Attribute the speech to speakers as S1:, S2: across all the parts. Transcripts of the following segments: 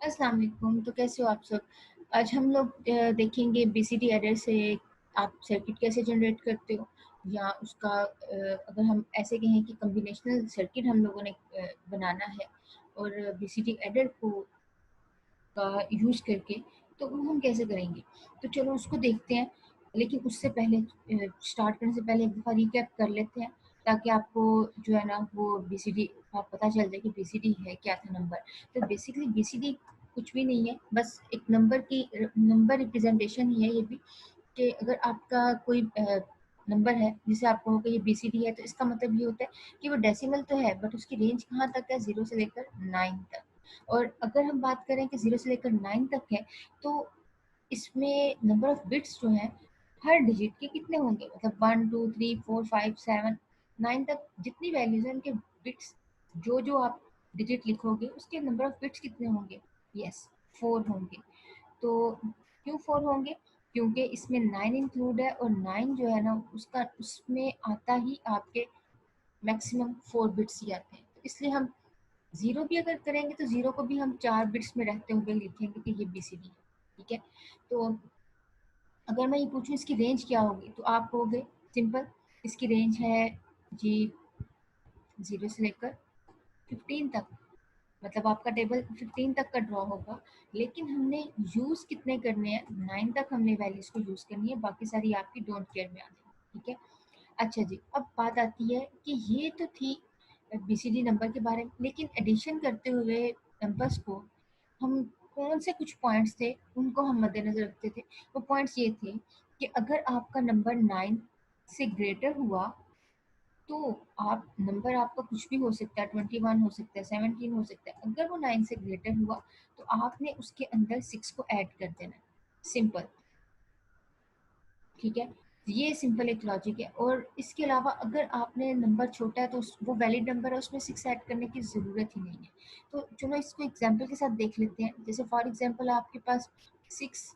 S1: अस्सलाम वालेकुम। तो कैसे हो आप सब? आज हम लोग देखेंगे बीसीडी एरर से आप सर्किट कैसे जनरेट करते हो, या उसका अगर हम ऐसे कहें कि कॉम्बिनेशनल सर्किट हम लोगों ने बनाना है और बीसीडी एरर को का यूज़ करके, तो वो हम कैसे करेंगे। तो चलो उसको देखते हैं। लेकिन उससे पहले स्टार्ट करने से पहले एक दफ़ा रिकैप कर लेते हैं, ताकि आपको जो है ना वो बीसीडी का पता चल जाए कि बीसीडी है क्या था नंबर। तो बेसिकली बीसीडी कुछ भी नहीं है, बस एक नंबर रिप्रेजेंटेशन ही है ये भी। कि अगर आपका कोई नंबर है जिसे आप कहो कि ये बीसीडी है, तो इसका मतलब ये होता है कि वो डेसिमल तो है, बट उसकी रेंज कहाँ तक है, 0 से लेकर 9 तक। और अगर हम बात करें कि 0 से लेकर 9 तक है, तो इसमें नंबर ऑफ बिट्स जो हैं हर डिजिट के कितने होंगे, मतलब 1 2 3 4 5 7 9 तक जितनी वैल्यूज हैं उनके बिट्स, जो जो आप डिजिट लिखोगे उसके नंबर ऑफ बिट्स कितने होंगे। यस, 4 होंगे। तो क्यों 4 होंगे? क्योंकि इसमें 9 इंक्लूड है, और 9 जो है ना उसका उसमें आता ही आपके मैक्सिमम 4 बिट्स ही आते हैं। तो इसलिए हम ज़ीरो भी अगर करेंगे तो ज़ीरो को भी हम 4 बिट्स में रहते हुए लिखेंगे कि ये बीसीडी है। ठीक है? तो अगर मैं ये पूछूँ इसकी रेंज क्या होगी, तो आप कहोगे सिंपल, इसकी रेंज है जी 0 से लेकर 15 तक। मतलब आपका टेबल 15 तक का ड्रॉ होगा, लेकिन हमने यूज़ कितने करने हैं, 9 तक हमने वैल्यूज़ को यूज़ करनी है, बाकी सारी आपकी डोंट केयर में आ जाएगी। ठीक है? अच्छा जी, अब बात आती है कि ये तो थी बीसीडी नंबर के बारे में, लेकिन एडिशन करते हुए नंबर्स को हम कौन से कुछ पॉइंट्स थे उनको हम मद्देनज़र रखते थे। वो पॉइंट्स ये थे कि अगर आपका नंबर 9 से ग्रेटर हुआ, तो आप नंबर आपका कुछ भी हो सकता है, 21 हो सकता है, 17 हो सकता है। अगर वो 9 से ग्रेटर हुआ, तो आपने उसके अंदर 6 को ऐड कर देना है। सिंपल। ठीक है? ये सिंपल एक लॉजिक है। और इसके अलावा अगर आपने नंबर छोटा है तो वो वैलिड नंबर है, उसमें 6 ऐड करने की ज़रूरत ही नहीं है। तो चलो इसको एग्जांपल के साथ देख लेते हैं। जैसे फॉर एग्जांपल आपके पास 6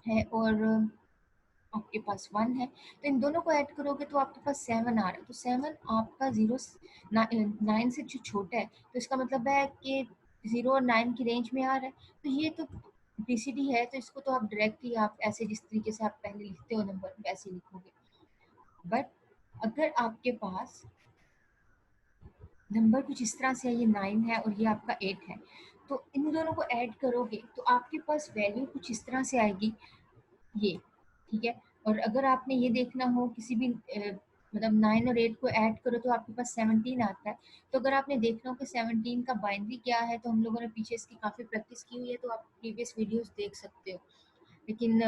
S1: है और आपके पास 1 है, तो इन दोनों को ऐड करोगे तो आपके पास 7 आ रहा है। तो 7 आपका 9 से जो छोटा है, तो इसका मतलब है कि 0 और 9 की रेंज में आ रहा है। तो ये तो बीसीडी है, तो इसको तो आप डायरेक्टली आप ऐसे जिस तरीके से आप पहले लिखते हो नंबर वैसे लिखोगे। बट अगर आपके पास नंबर कुछ इस तरह से है, ये 9 है और ये आपका 8 है, तो इन दोनों को ऐड करोगे तो आपके पास वैल्यू कुछ इस तरह से आएगी, ये। ठीक है? और अगर आपने ये देखना हो किसी भी मतलब 9 और 8 को ऐड करो तो आपके पास 17 आता है। तो अगर आपने देखना हो कि 17 का बाइनरी क्या है, तो हम लोगों ने पीछे इसकी काफ़ी प्रैक्टिस की हुई है, तो आप प्रीवियस वीडियोस देख सकते हो। लेकिन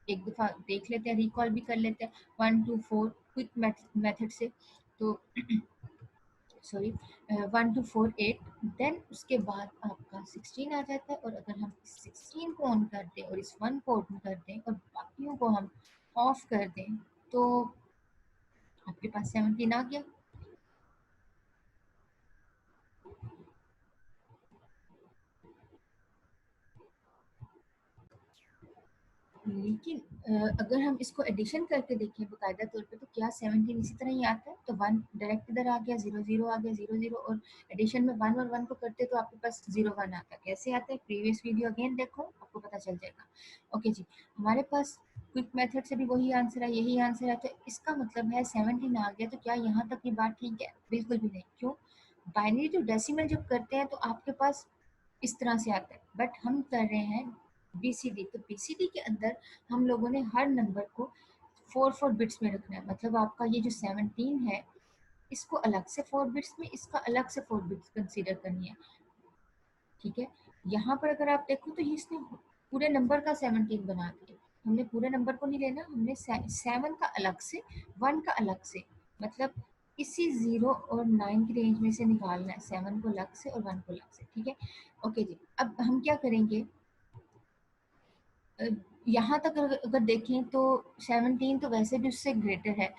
S1: एक दफ़ा देख लेते हैं, रिकॉल भी कर लेते हैं। 1 2 4 क्विक मेथड से। तो सॉरी, 1 2 4 8, देन उसके बाद आपका 16 आ जाता है। और अगर हम इस 16 को ऑन कर दें और इस 1 को ऑन कर दें और बाकियों को हम ऑफ कर दें, तो आपके पास 17 आ गया। लेकिन अगर हम इसको एडिशन करके देखें बाकायदा तौर पे, तो क्या 17 इसी तरह ही आता है? तो 1 डायरेक्ट इधर आ गया, 0 0 आ गया, 0 0, और एडिशन में 1 और 1 को करते तो आपके पास 0 1 आता है। कैसे आता है? प्रीवियस वीडियो अगेन देखो, आपको पता चल जाएगा। ओके जी, हमारे पास क्विक मेथड से भी वही आंसर है, यही आंसर है। तो इसका मतलब है 17 आ गया। तो क्या यहाँ तक की बात ठीक है? बिल्कुल भी नहीं। क्यों? बाइनरी टू डेसिमल जब करते हैं तो आपके पास इस तरह से आता है, बट हम कर रहे हैं बीसीडी। तो बीसीडी के अंदर हम लोगों ने हर नंबर को 4 बिट्स में रखना है। मतलब आपका ये जो 17 है, इसको अलग से 4 बिट्स में, इसका अलग से 4 बिट्स कंसीडर करनी है। ठीक है? यहाँ पर अगर आप देखो तो ये इसने पूरे नंबर का 17 बना दिया। हमने पूरे नंबर को नहीं लेना, हमने 7 का अलग से, 1 का अलग से, मतलब इसी 0 और 9 की रेंज में से निकालना है, 7 को अलग से और 1 को अलग से। ठीक है? ओके जी, अब हम क्या करेंगे, अ, यहाँ तक अगर देखें तो 17 तो वैसे भी उससे ग्रेटर है।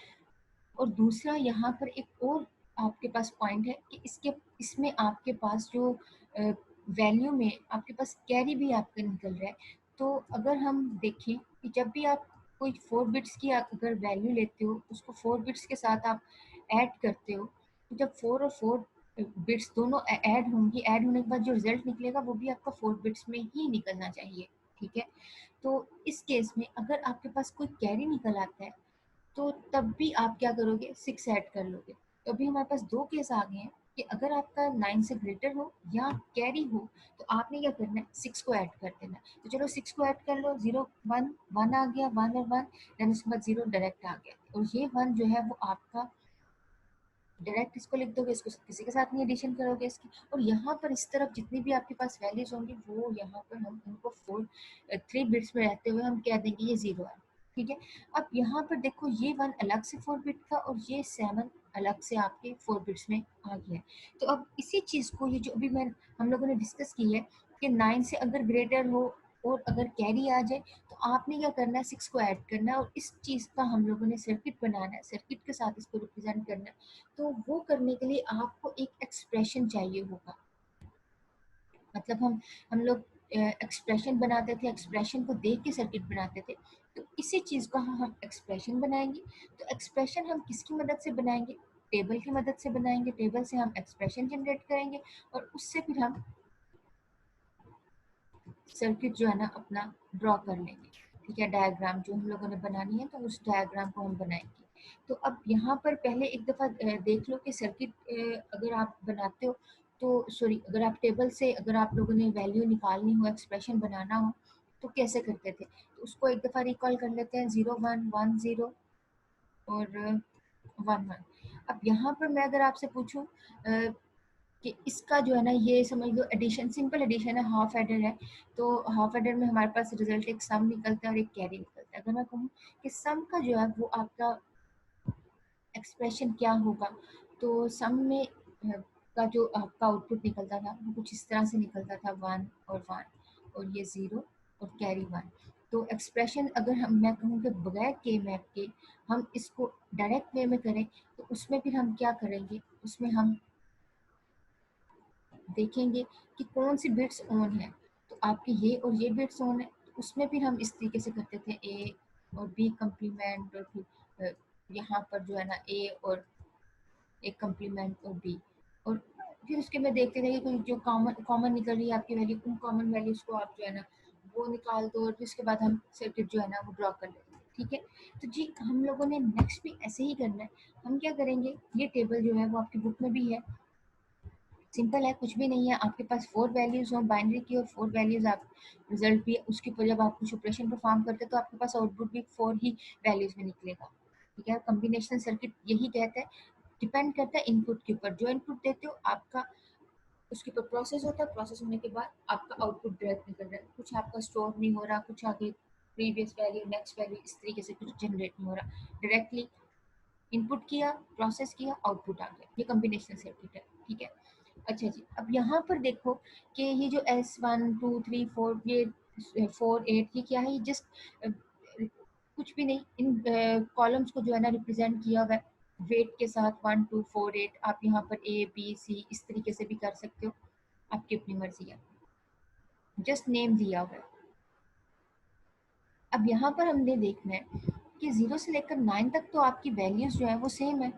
S1: और दूसरा यहाँ पर एक और आपके पास पॉइंट है कि इसके इसमें आपके पास जो वैल्यू में आपके पास कैरी भी आपका निकल रहा है। तो अगर हम देखें कि जब भी आप कोई 4 बिट्स की अगर वैल्यू लेते हो, उसको 4 बिट्स के साथ आप ऐड करते हो, तो जब 4 और 4 बिट्स दोनों ऐड होंगी, ऐड होने के बाद जो रिजल्ट निकलेगा वो भी आपका 4 बिट्स में ही निकलना चाहिए, ठीक है। तो इस केस में अगर आपके पास कोई कैरी निकल आता है तो तब भी आप क्या करोगे, 6 ऐड कर लोगे। तो अभी हमारे पास दो केस आ गए हैं कि अगर आपका 9 से ग्रेटर हो या कैरी हो तो आपने क्या करना है, 6 को ऐड कर देना है। तो चलो 6 को ऐड कर लो, 0 1 1 आ गया, 1 और 1, देन उसके बाद 0 डायरेक्ट आ गया, और ये 1 जो है वो आपका डायरेक्ट इसको लिख दोगे, इसको किसी के साथ नहीं एडिशन करोगे इसकी। और यहाँ पर इस तरफ जितनी भी आपके पास वैल्यूज होंगी वो यहाँ पर हम उनको 3 बिट्स में रहते हुए हम कह देंगे ये 0 है, ठीक है। अब यहाँ पर देखो ये 1 अलग से 4 बिट था और ये 7 अलग से आपके 4 बिट्स में आ गया है। तो अब इसी चीज़ को, ये जो अभी मैं हम लोगों ने डिस्कस की है कि 9 से अगर ग्रेटर हो और अगर कैरी आ जाए तो आपने क्या करना है, 6 को ऐड करना है, और इस चीज़ का हम लोगों ने सर्किट बनाना है, सर्किट के साथ इसको रिप्रेजेंट करना है। तो वो करने के लिए आपको एक एक्सप्रेशन चाहिए होगा। मतलब हम लोग एक्सप्रेशन बनाते थे, एक्सप्रेशन को देख के सर्किट बनाते थे। तो इसी चीज़ का हम एक्सप्रेशन बनाएंगे। तो एक्सप्रेशन हम किसकी मदद से बनाएंगे, टेबल की मदद से बनाएंगे। टेबल से हम एक्सप्रेशन जनरेट करेंगे और उससे फिर हम सर्किट जो है ना अपना ड्रॉ कर लेंगे, ठीक है। डायग्राम जो हम लोगों ने बनानी है तो उस डायग्राम को हम बनाएंगे। तो अब यहाँ पर पहले एक दफ़ा देख लो कि सर्किट अगर आप बनाते हो तो, सॉरी, अगर आप टेबल से अगर आप लोगों ने वैल्यू निकालनी हो, एक्सप्रेशन बनाना हो तो कैसे करते थे। तो उसको एक दफ़ा रिकॉल कर लेते हैं, 0 1 1 0 और 1 1। अब यहाँ पर मैं अगर आपसे पूछूं कि इसका जो है ना, ये समझ लो एडिशन, सिंपल एडिशन है, हाफ एडर है। तो हाफ एडर में हमारे पास रिजल्ट एक सम निकलता है और एक कैरी निकलता है। अगर मैं कहूँ कि सम का जो है वो आपका एक्सप्रेशन क्या होगा, तो सम में का जो आपका आउटपुट निकलता था वो कुछ इस तरह से निकलता था, 1 और 1 और ये 0 और कैरी 1। तो एक्सप्रेशन अगर मैं कहूँ कि बगैर के मैप के हम इसको डायरेक्ट वे में करें तो उसमें फिर हम क्या करेंगे, उसमें हम देखेंगे कि कौन सी बिट्स ऑन है। तो आपके ये और ये बिट्स ऑन है, तो उसमें फिर हम इस तरीके से करते थे, ए और बी कम्प्लीमेंट, और फिर यहाँ पर जो है ना ए और एक कम्प्लीमेंट और बी, और फिर उसके में देखते थे कि कोई जो कॉमन कॉमन निकल रही है आपकी वैल्यू, उन कॉमन वैल्यूज को आप जो है ना वो निकाल दो, और फिर उसके बाद हम सर्किट जो है ना वो ड्रॉ कर लेते हैं, ठीक है। तो जी हम लोगों ने नेक्स्ट भी ऐसे ही करना है। हम क्या करेंगे, ये टेबल जो है वो आपकी बुक में भी है, सिंपल है, कुछ भी नहीं है। आपके पास 4 वैल्यूज हो बाइनरी की और 4 वैल्यूज आप रिजल्ट भी उसके ऊपर, जब आप कुछ ऑपरेशन परफॉर्म करते हैं तो आपके पास आउटपुट भी 4 ही वैल्यूज में निकलेगा, ठीक है। कॉम्बिनेशनल सर्किट यही कहता है, डिपेंड करता है इनपुट के ऊपर। जो इनपुट देते हो आपका उसके ऊपर प्रोसेस होता है, प्रोसेस होने के बाद आपका आउटपुट डायरेक्ट निकल रहा है, कुछ आपका स्टोर नहीं हो रहा, कुछ आगे प्रीवियस वैल्यू नेक्स्ट वैल्यू इस तरीके से कुछ जनरेट नहीं हो रहा, डायरेक्टली इनपुट किया, प्रोसेस किया, आउटपुट आ गया। ये कॉम्बिनेशनल सर्किट है, ठीक है। अच्छा जी, अब यहाँ पर देखो कि ये जो S1 2 3 4, ये 4 8 ये क्या है, ये जस्ट कुछ भी नहीं, इन कॉलम्स को जो है ना रिप्रेजेंट किया हुआ है वेट के साथ, 1 2 4 8। आप यहाँ पर A B C इस तरीके से भी कर सकते हो, आपकी अपनी मर्जी है, जस्ट नेम दिया हुआ है। अब यहाँ पर हमने देखना है कि 0 से लेकर 9 तक तो आपकी वैल्यूज जो है वो सेम है,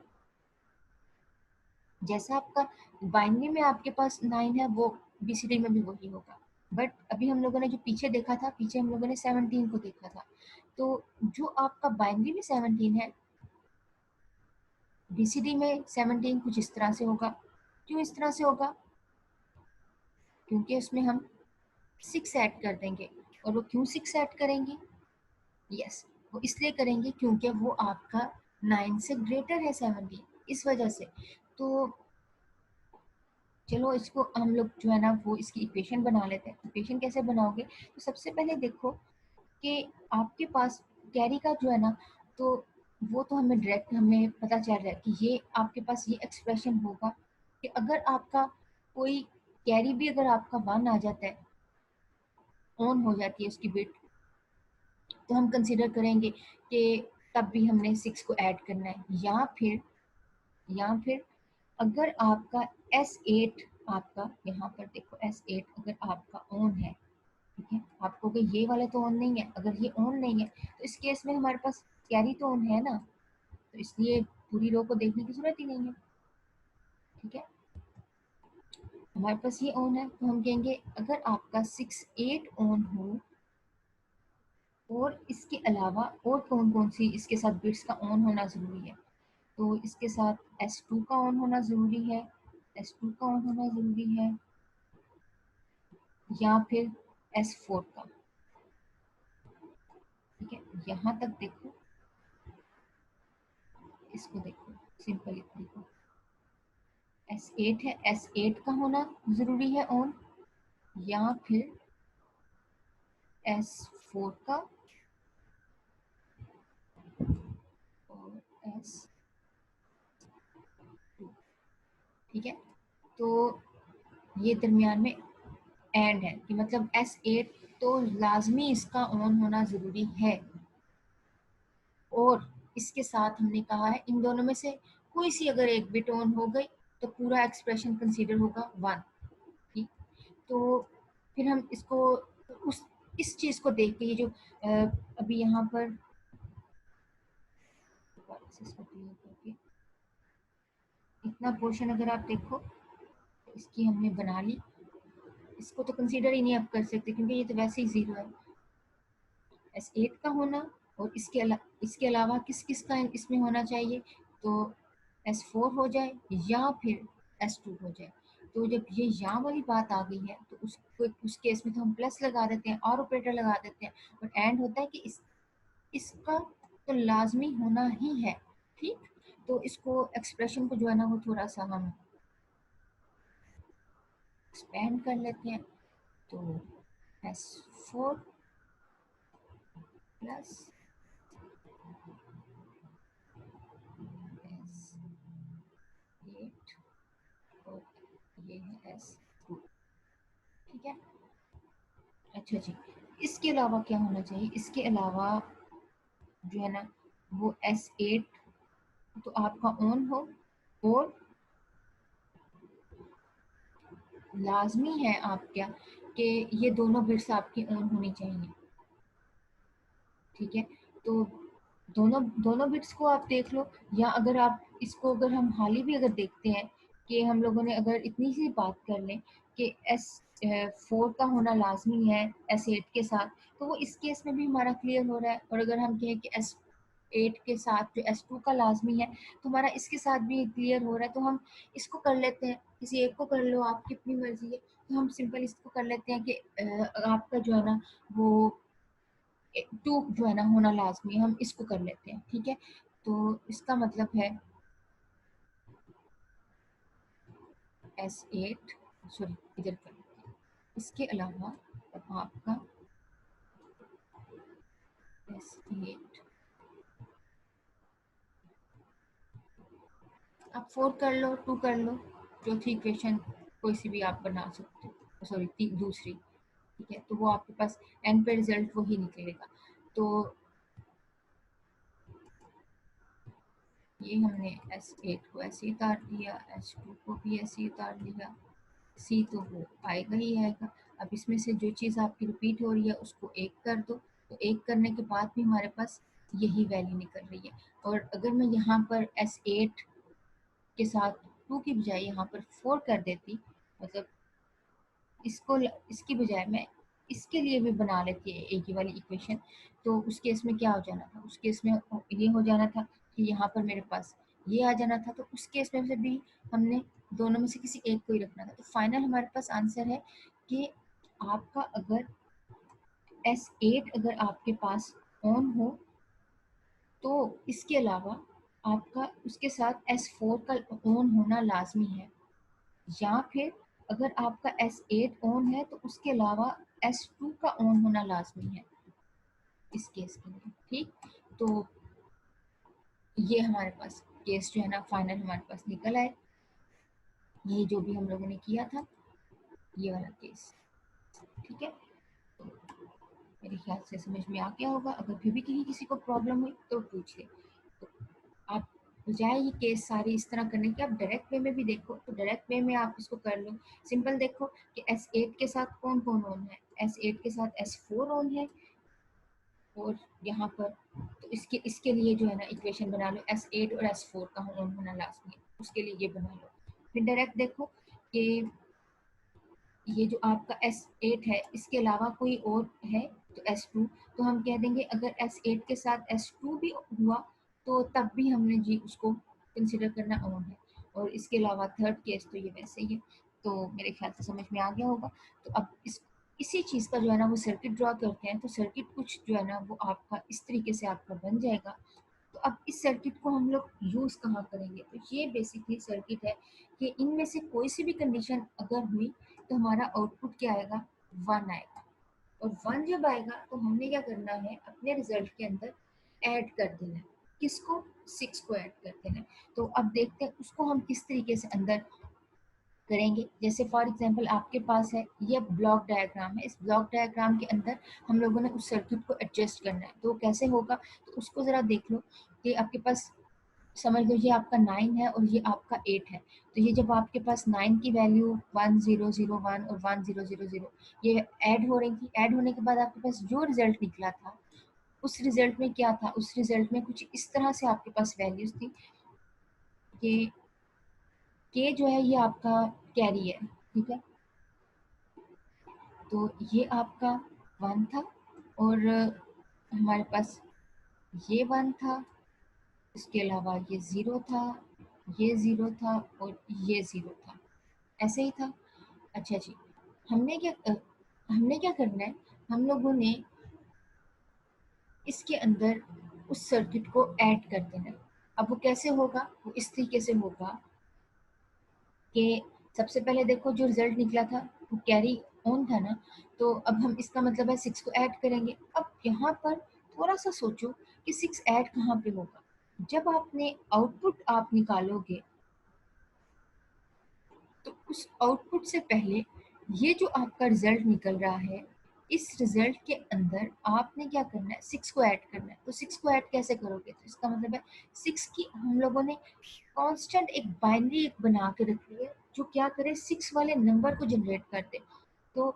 S1: जैसा आपका बाइनरी में आपके पास 9 है वो बीसीडी में भी वही होगा। बट अभी हम लोगों ने जो पीछे देखा था, पीछे हम लोगों ने 17 को देखा था, तो जो आपका बाइनरी में 17 है बीसीडी में 17 कुछ इस तरह से होगा। क्यों इस तरह से होगा, क्योंकि उसमें हम 6 ऐड कर देंगे। और वो क्यों 6 ऐड करेंगे, यस, वो इसलिए करेंगे क्योंकि वो आपका 9 से ग्रेटर है 17, इस वजह से। तो चलो इसको हम लोग जो है ना वो इसकी इक्वेशन बना लेते हैं। इक्वेशन कैसे बनाओगे, तो सबसे पहले देखो कि आपके पास कैरी का जो है ना, तो वो तो हमें डायरेक्ट हमें पता चल रहा है कि ये आपके पास ये एक्सप्रेशन होगा कि अगर आपका कोई कैरी भी अगर आपका 1 आ जाता है, ऑन हो जाती है उसकी बिट, तो हम कंसिडर करेंगे कि तब भी हमने 6 को ऐड करना है। या फिर अगर आपका S8, आपका यहाँ पर देखो S8 अगर आपका ऑन है, ठीक है, आपको कि ये वाला तो ऑन नहीं है, अगर ये ऑन नहीं है तो इस केस में हमारे पास कैरी तो ऑन है ना, तो इसलिए पूरी रो को देखने की जरूरत ही नहीं है, ठीक है। हमारे पास ये ऑन है, तो हम कहेंगे अगर आपका 6 8 ऑन हो और इसके अलावा और कौन कौन सी इसके साथ बिट्स का ऑन होना ज़रूरी है, तो इसके साथ S2 का ऑन होना ज़रूरी है, S2 का ऑन होना ज़रूरी है, या फिर S4 का। ठीक है, यहाँ तक देखो, इसको देखो, सिंपल देखो, S8 है, S8 का होना ज़रूरी है ऑन, या फिर S4 का और S2। ठीक है, तो ये दरमियान में एंड है कि मतलब S8 तो लाजमी इसका ऑन होना ज़रूरी है, और इसके साथ हमने कहा है इन दोनों में से कोई सी अगर एक बिट ऑन हो गई तो पूरा एक्सप्रेशन कंसीडर होगा 1। ठीक, तो फिर हम इसको उस इस चीज़ को देख के ये जो अभी यहाँ पर इसको क्लियर करके इतना पोर्शन अगर आप देखो तो इसकी हमने बना ली, इसको तो कंसीडर ही नहीं आप कर सकते क्योंकि ये तो वैसे ही ज़ीरो है। S8 का होना और इसके अलावा किस किस का इसमें होना चाहिए, तो S4 हो जाए या फिर S2 हो जाए। तो जब ये या वाली बात आ गई है तो उसको उस केस में तो हम प्लस लगा देते हैं और ऑपरेटर लगा देते हैं, और एंड होता है कि इसका तो लाजमी होना ही है। ठीक, तो इसको एक्सप्रेशन को जो है ना वो थोड़ा सा हम एक्सपेंड कर लेते हैं, तो S4 प्लस S8 और ये है S2। ठीक है, अच्छा जी, इसके अलावा क्या होना चाहिए, इसके अलावा जो है ना वो S8 तो आपका ऑन हो, और लाजमी है आप क्या कि ये दोनों बिट्स आपकी ऑन होनी चाहिए। ठीक है, तो दोनों दोनों बिट्स को आप देख लो, या अगर आप इसको अगर हम हाल ही भी अगर देखते हैं कि हम लोगों ने अगर इतनी सी बात कर लें कि S4 का होना लाजमी है S8 के साथ, तो वो इस केस में भी हमारा क्लियर हो रहा है। और अगर हम कहें कि S8 के साथ जो S2 का लाजमी है तो हमारा इसके साथ भी क्लियर हो रहा है, तो हम इसको कर लेते हैं, किसी एक को कर लो, आपकी अपनी मर्जी है। तो हम सिंपल इसको कर लेते हैं कि आपका जो है ना वो 2 जो है ना होना लाजमी है, हम इसको कर लेते हैं। ठीक है, तो इसका मतलब है S8, सॉरी इधर कर लेते हैं, इसके अलावा अब आपका S8 आप 4 कर लो, 2 कर लो, चौथी इक्वेशन कोई सी भी आप बना सकते हो, सॉरी दूसरी। ठीक है, तो वो आपके पास एंड पे रिजल्ट वही निकलेगा। तो ये हमने S8 को ऐसे ही उतार दिया, S2 को भी ऐसे ही उतार दिया, सी तो वो आएगा ही आएगा। अब इसमें से जो चीज़ आपकी रिपीट हो रही है उसको एक कर दो, तो एक करने के बाद भी हमारे पास यही वैल्यू निकल रही है। और अगर मैं यहाँ पर S8 के साथ 2 की बजाय यहाँ पर 4 कर देती, मतलब इसको इसकी बजाय मैं इसके लिए भी बना लेती है एक ही वाली इक्वेशन, तो उस केस में क्या हो जाना था, उस केस में ये हो जाना था कि यहाँ पर मेरे पास ये आ जाना था, तो उस केस में से भी हमने दोनों में से किसी एक को ही रखना था। तो फाइनल हमारे पास आंसर है कि आपका अगर S8 अगर आपके पास ऑन हो तो इसके अलावा आपका उसके साथ S4 का ऑन होना लाजमी है, या फिर अगर आपका S8 ऑन है तो उसके अलावा S2 का ऑन होना लाजमी है इस केस के लिए। ठीक, तो ये हमारे पास केस जो है ना फाइनल हमारे पास निकल आए, ये जो भी हम लोगों ने किया था ये वाला केस। ठीक है, तो मेरे ख्याल से समझ में आ गया होगा, अगर फिर भी कहीं किसी को प्रॉब्लम हुई तो पूछ ले। तो आप बजाय ये केस सारी इस तरह करने के आप डायरेक्ट वे में भी देखो, तो डायरेक्ट वे में आप इसको कर लो। सिंपल देखो कि S8 के साथ कौन कौन ऑन है, S8 के साथ S4 ऑन है, और यहाँ पर तो इसके इसके लिए जो है ना इक्वेशन बना लो, S8 और S4 का ऑन होना लाजमी है, उसके लिए ये बना लो। फिर डायरेक्ट देखो कि ये जो आपका S8 है इसके अलावा कोई और है तो S2, तो हम कह देंगे अगर S8 के साथ S2 भी हुआ तो तब भी हमने जी उसको कंसिडर करना ऑन है। और इसके अलावा थर्ड केस तो ये वैसे ही है। तो मेरे ख्याल से समझ में आ गया होगा। तो अब इसी चीज़ का जो है ना वो सर्किट ड्रॉ करते हैं, तो सर्किट कुछ जो है ना वो आपका इस तरीके से आपका बन जाएगा। तो अब इस सर्किट को हम लोग यूज़ कहाँ करेंगे, तो ये बेसिकली सर्किट है कि इनमें से कोई सी भी कंडीशन अगर हुई तो हमारा आउटपुट क्या आएगा, 1 आएगा। और 1 जब आएगा तो हमने क्या करना है, अपने रिजल्ट के अंदर ऐड कर देना है। किसको, 6 को ऐड कर देना है। तो अब देखते हैं उसको हम किस तरीके से अंदर करेंगे। जैसे फॉर एग्जांपल आपके पास है ये ब्लॉक डायग्राम है, इस ब्लॉक डायग्राम के अंदर हम लोगों ने उस सर्किट को एडजस्ट करना है। तो कैसे होगा, तो उसको ज़रा देख लो कि आपके पास, समझ लो ये आपका 9 है और ये आपका 8 है। तो ये जब आपके पास 9 की वैल्यू 1001 और 1000 ये ऐड हो रही थी, ऐड होने के बाद आपके पास जो रिजल्ट निकला था उस रिजल्ट में क्या था, उस रिजल्ट में कुछ इस तरह से आपके पास वैल्यूज थी कि के जो है ये आपका कैरी है, ठीक है। तो ये आपका 1 था और हमारे पास ये 1 था, इसके अलावा ये 0 था, ये 0 था और ये 0 था, ऐसे ही था। अच्छा जी, हमने क्या करना है, हम लोगों ने इसके अंदर उस सर्किट को ऐड कर देना है। अब वो कैसे होगा, वो इस तरीके से होगा कि सबसे पहले देखो जो रिजल्ट निकला था वो कैरी ऑन था ना, तो अब हम इसका मतलब है 6 को ऐड करेंगे। अब यहाँ पर थोड़ा सा सोचो कि 6 ऐड कहाँ पे होगा, जब आपने आउटपुट आप निकालोगे तो उस आउटपुट से पहले ये जो आपका रिजल्ट निकल रहा है, इस रिजल्ट के अंदर आपने क्या करना है, 6 को ऐड करना है। तो 6 को ऐड कैसे करोगे, तो इसका मतलब है 6 की हम लोगों ने कांस्टेंट एक बाइनरी एक बना के रखी है जो क्या करे, 6 वाले नंबर को जनरेट कर दे। तो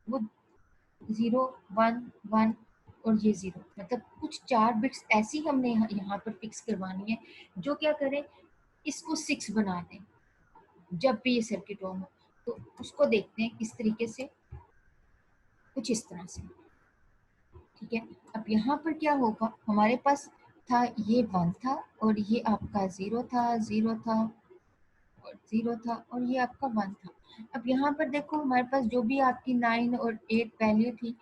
S1: वो 0 1 1 और ये 0, मतलब कुछ 4 बिट्स ऐसी हमने यहाँ पर फिक्स करवानी है जो क्या करे, इसको 6 बना दें जब भी ये सर्किट ऑन हो। तो उसको देखते हैं किस तरीके से, कुछ इस तरह से, ठीक है। अब यहाँ पर क्या होगा, हमारे पास था ये 1 था और ये आपका 0 था, 0 था और 0 था और ये आपका 1 था। अब यहाँ पर देखो हमारे पास जो भी आपकी 9 और 8 वैल्यू थी,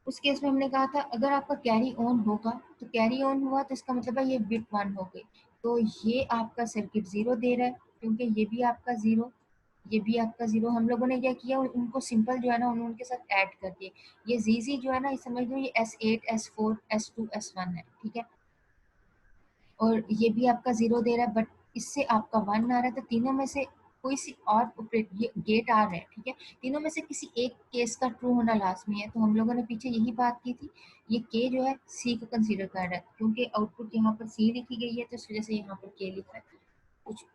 S1: उस केस में हमने कहा था अगर आपका कैरी ऑन होगा, तो कैरी ऑन हुआ तो इसका मतलब है ये बिट 1 हो गई। तो ये आपका सर्किट 0 दे रहा है क्योंकि ये भी आपका 0, ये भी आपका 0। हम लोगों ने क्या किया, उनको सिंपल जो है ना उन्होंने उनके साथ ऐड कर दिए। ये जीजी जो है ना, ये समझ लो ये S8 S4 S2 S1 है, ठीक है। और ये भी आपका 0 दे रहा है, बट इससे आपका 1 आ रहा है। तो तीनों में से कोई सी और ऑपरेट, ये गेट आ रहा है, ठीक है। तीनों में से किसी एक केस का ट्रू होना लाजमी है। तो हम लोगों ने पीछे यही बात की थी, ये के जो है सी को कंसीडर कर रहा है क्योंकि आउटपुट यहाँ पर सी लिखी गई है, तो इस वजह से यहाँ पर के लिखा है। कुछ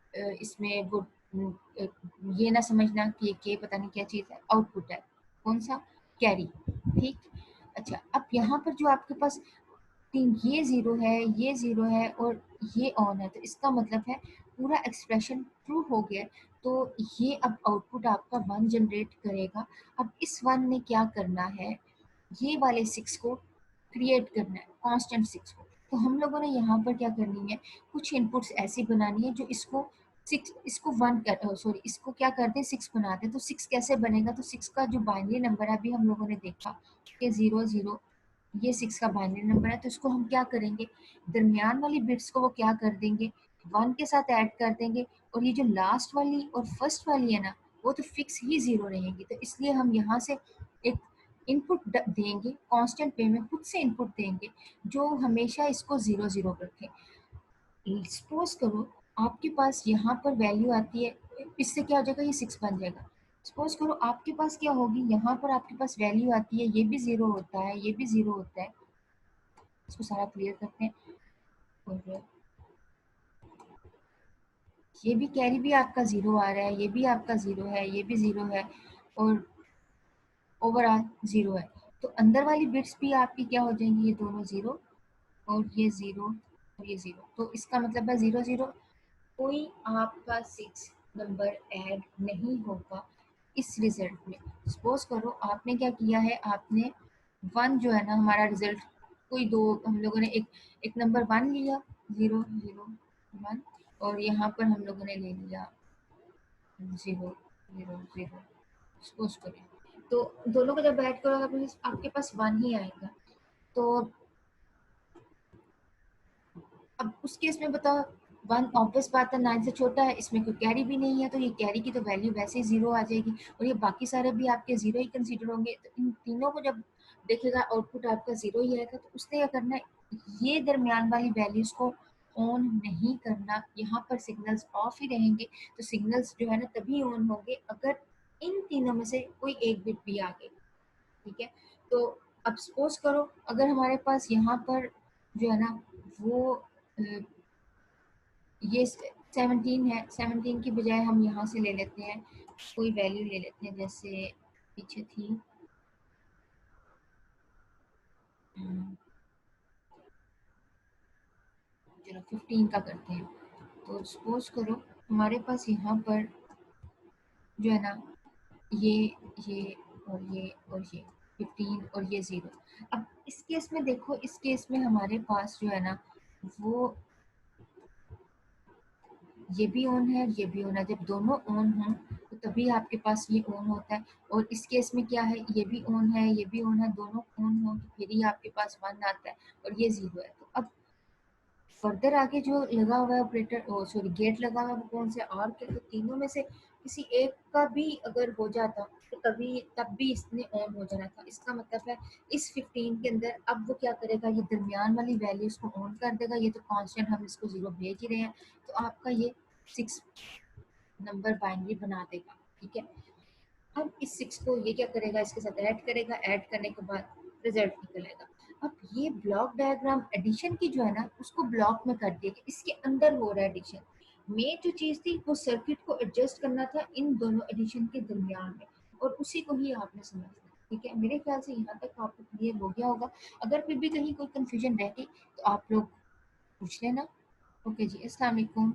S1: इसमें वो ये ना समझना कि ये के पता नहीं क्या चीज़ है, आउटपुट है कौन सा, कैरी, ठीक। अच्छा, अब यहाँ पर जो आपके पास ये 0 है, ये 0 है और ये ऑन है, तो इसका मतलब है पूरा एक्सप्रेशन ट्रू हो गया है। तो ये अब आउटपुट आपका 1 जनरेट करेगा। अब इस 1 ने क्या करना है, ये वाले 6 को क्रिएट करना है, कांस्टेंट 6 को। तो हम लोगों ने यहाँ पर क्या करनी है, कुछ इनपुट्स ऐसी बनानी है जो इसको 6, इसको 1 कर, सॉरी इसको क्या करते हैं 6 बनाते हैं। तो 6 कैसे बनेगा, तो 6 का जो बाइनरी नंबर है अभी हम लोगों ने देखा कि 0 0, ये 6 का बाइनरी नंबर है। तो इसको हम क्या करेंगे, दरमियान वाली बिट्स को वो क्या कर देंगे, 1 के साथ ऐड कर देंगे। और ये जो लास्ट वाली और फर्स्ट वाली है ना, वो तो फिक्स ही 0 रहेंगी। तो इसलिए हम यहाँ से एक इनपुट देंगे, कांस्टेंट वे में खुद से इनपुट देंगे जो हमेशा इसको 0 0 रखे। सपोज करो आपके पास यहाँ पर वैल्यू आती है, इससे क्या हो जाएगा, ये 6 बन जाएगा। सपोज करो आपके पास क्या होगी, यहाँ पर आपके पास वैल्यू आती है, ये भी 0 होता है, ये भी 0 होता है। इसको सारा क्लियर करते हैं। और ये भी कैरी भी आपका 0 आ रहा है, ये भी आपका 0 है, ये भी 0 है और ओवरऑल 0 है। तो अंदर वाली बिट्स भी आपकी क्या हो जाएंगी, ये दोनों 0 और ये 0 और ये 0। तो इसका मतलब है 0 0, कोई आपका 6 नंबर ऐड नहीं होगा इस रिजल्ट में। सपोज करो आपने क्या किया है, आपने वन जो है ना हमारा रिजल्ट, कोई दो हम लोगों ने एक नंबर वन लिया, 0 0 1, और यहाँ पर हम लोगों ने ले लिया 0 0 0। सपोज करें तो दोनों को जब ऐड करोगे आपके पास वन ही आएगा। तो अब उस केस में बताओ, वन ऑब्वियस बात है 9 से छोटा है, इसमें कोई कैरी भी नहीं है, तो ये कैरी की तो वैल्यू वैसे ही जीरो आ जाएगी, और ये बाकी सारे भी आपके जीरो ही कंसीडर होंगे। तो इन तीनों को जब देखेगा आउटपुट आपका जीरो ही आएगा। तो उसने क्या करना है, ये दरमियान वाली वैल्यूज को ऑन नहीं करना, यहाँ पर सिग्नल्स ऑफ ही रहेंगे। तो सिग्नल्स जो है ना तभी ऑन होंगे अगर इन तीनों में से कोई एक बिट भी आ गई। ठीक है, तो अब सपोज करो अगर हमारे पास यहाँ पर जो है ना वो ये 17 है, 17 की बजाय हम यहाँ से ले लेते हैं, कोई वैल्यू ले लेते हैं, जैसे पीछे थी 15 का करते हैं। तो सपोज करो हमारे पास यहाँ पर जो है ना ये ये और ये 15 और ये 0। अब इस केस में देखो, इस केस में हमारे पास जो है ना वो ये भी ऑन है, ये भी ऑन है। जब दोनों ऑन हों तो तभी आपके पास ये ऑन होता है। और इस केस में क्या है, ये भी ऑन है, ये भी ऑन है, दोनों ऑन हों तो फिर ही आपके पास वन आता है, और ये जीरो है। तो अब फर्दर आगे जो लगा हुआ है ऑपरेटर, ओ सॉरी गेट लगा हुआ है, वो कौन से आर के, तो तीनों में से किसी एक का भी अगर हो जाता तो तब भी इसने ऑन हो जाना था। इसका मतलब है इस 15 के अंदर अब वो क्या करेगा, ये दरमियान वाली वैल्यू इसको ऑन कर देगा। ये तो कांस्टेंट हम इसको जीरो भेज ही रहे हैं, तो आपका ये 6 नंबर बाइनरी बना देगा। ठीक है, अब इस 6 को ये क्या करेगा, इसके साथ ऐड करेगा, ऐड करने के बाद रिजल्ट निकलेगा। अब ये ब्लॉक डायग्राम एडिशन की जो है ना उसको ब्लॉक में कर दिया, इसके अंदर हो रहा है एडिशन। मेन जो चीज थी वो सर्किट को एडजस्ट करना था इन दोनों एडिशन के दरमियान में, और उसी को ही आपने समझना। ठीक है, मेरे ख्याल से यहाँ तक आपको क्लियर हो गया होगा। अगर फिर भी कहीं कोई कंफ्यूजन रहती तो आप लोग पूछ लेना। ओके जी, अस्सलाम वालेकुम।